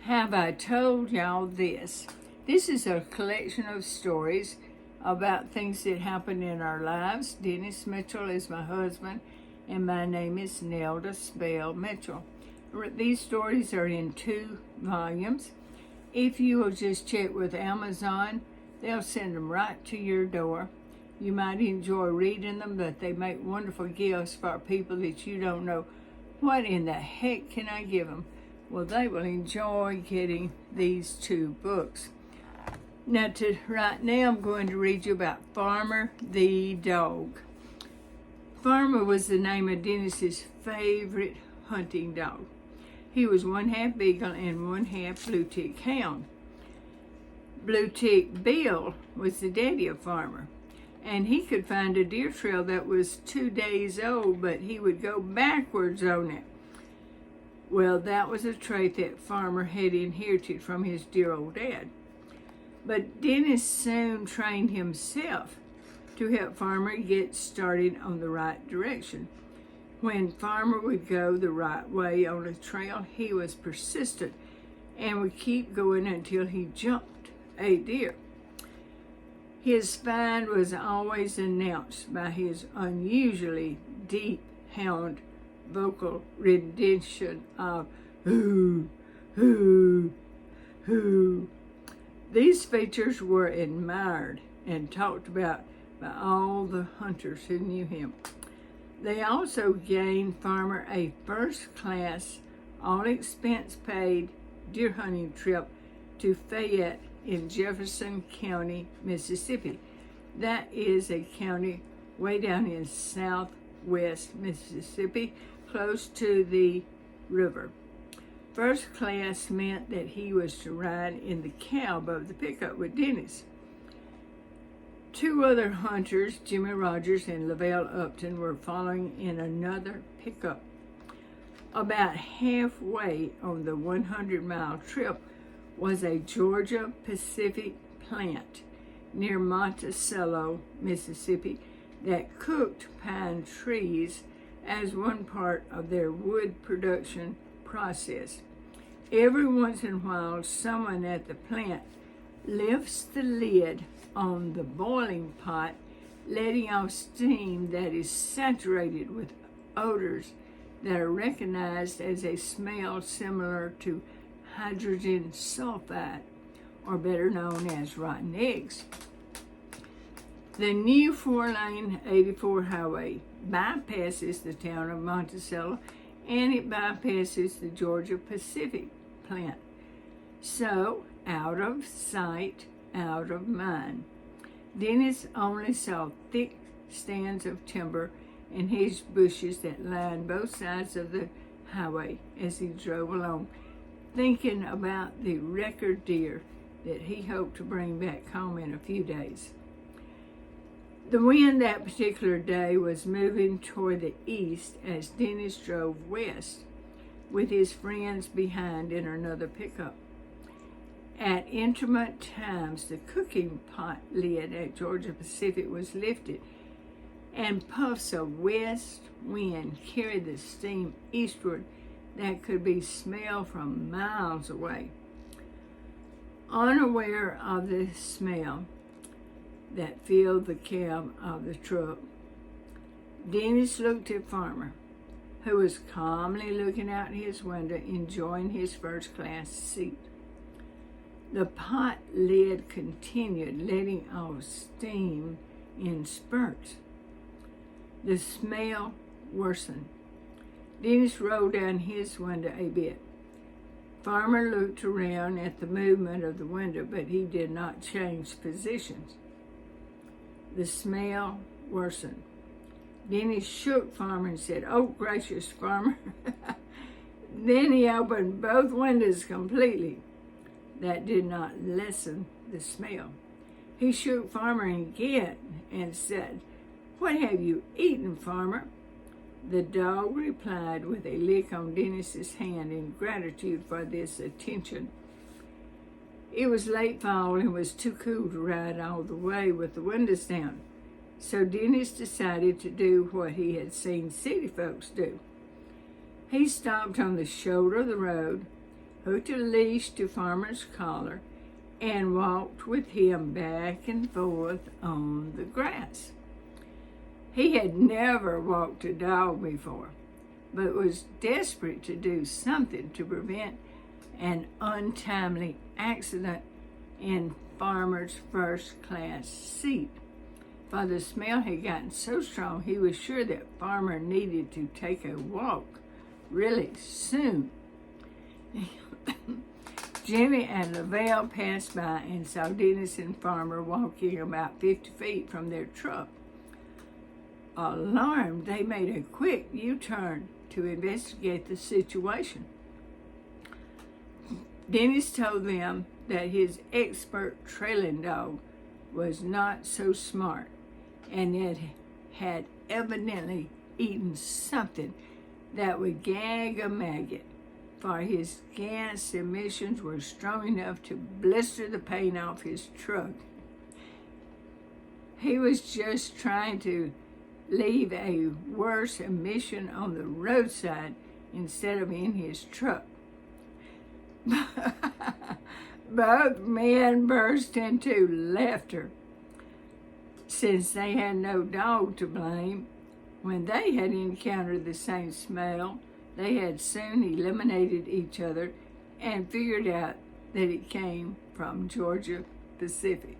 Have I told y'all this? This is a collection of stories about things that happen in our lives. Dennis Mitchell is my husband, and my name is Nelda Spell Mitchell. These stories are in 2 volumes. If you will just check with Amazon, they'll send them right to your door. You might enjoy reading them, but they make wonderful gifts for people that you don't know. What in the heck can I give them? Well, they will enjoy getting these 2 books. Now, right now, I'm going to read you about Farmer the dog. Farmer was the name of Dennis's favorite hunting dog. He was 1/2 beagle and 1/2 blue tick hound. Blue tick Bill was the daddy of Farmer, and he could find a deer trail that was 2 days old, but he would go backwards on it. Well, that was a trait that Farmer had inherited from his dear old dad. But Dennis soon trained himself to help Farmer get started on the right direction. When Farmer would go the right way on a trail, he was persistent and would keep going until he jumped a deer. His find was always announced by his unusually deep hound vocal rendition of hoo, hoo, hoo. These features were admired and talked about by all the hunters who knew him. They also gained Farmer a first-class, all-expense-paid deer hunting trip to Fayette in Jefferson County, Mississippi. That is a county way down in southwest Mississippi, close to the river. First class meant that he was to ride in the cab of the pickup with Dennis. 2 other hunters, Jimmy Rogers and Lavelle Upton, were following in another pickup. About halfway on the 100-mile trip was a Georgia Pacific plant near Monticello, Mississippi, that cooked pine trees as one part of their wood production process. Every once in a while, someone at the plant lifts the lid on the boiling pot, letting off steam that is saturated with odors that are recognized as a smell similar to hydrogen sulfide, or better known as rotten eggs. The new 4-lane 84 highway bypasses the town of Monticello, and it bypasses the Georgia Pacific plant. So, out of sight, out of mind. Dennis only saw thick stands of timber and hedge bushes that lined both sides of the highway as he drove along, thinking about the record deer that he hoped to bring back home in a few days. The wind that particular day was moving toward the east as Dennis drove west, with his friends behind in another pickup. At intermittent times, the cooking pot lid at Georgia Pacific was lifted, and puffs of west wind carried the steam eastward that could be smelled from miles away. Unaware of the smell that filled the cab of the truck, Dennis looked at Farmer, who was calmly looking out his window, enjoying his first-class seat. The pot lid continued letting off steam in spurts. The smell worsened. Dennis rolled down his window a bit. Farmer looked around at the movement of the window, but he did not change positions. The smell worsened. Dennis shook Farmer and said, "Oh, gracious, Farmer." Then he opened both windows completely. That did not lessen the smell. He shook Farmer again and said, "What have you eaten, Farmer?" The dog replied with a lick on Dennis's hand in gratitude for this attention. It was late fall and was too cool to ride all the way with the windows down, so Dennis decided to do what he had seen city folks do. He stopped on the shoulder of the road, hooked a leash to Farmer's collar, and walked with him back and forth on the grass. He had never walked a dog before, but was desperate to do something to prevent an untimely accident in Farmer's first-class seat. For the smell had gotten so strong, he was sure that Farmer needed to take a walk really soon. Jimmy and Lavelle passed by and saw Dennis and Farmer walking about 50 feet from their truck. Alarmed, they made a quick U-turn to investigate the situation. Dennis told them that his expert trailing dog was not so smart and it had evidently eaten something that would gag a maggot, for his gas emissions were strong enough to blister the paint off his truck. He was just trying to leave a worse emission on the roadside instead of in his truck. Both men burst into laughter, since they had no dog to blame. When they had encountered the same smell, they had soon eliminated each other and figured out that it came from Georgia Pacific.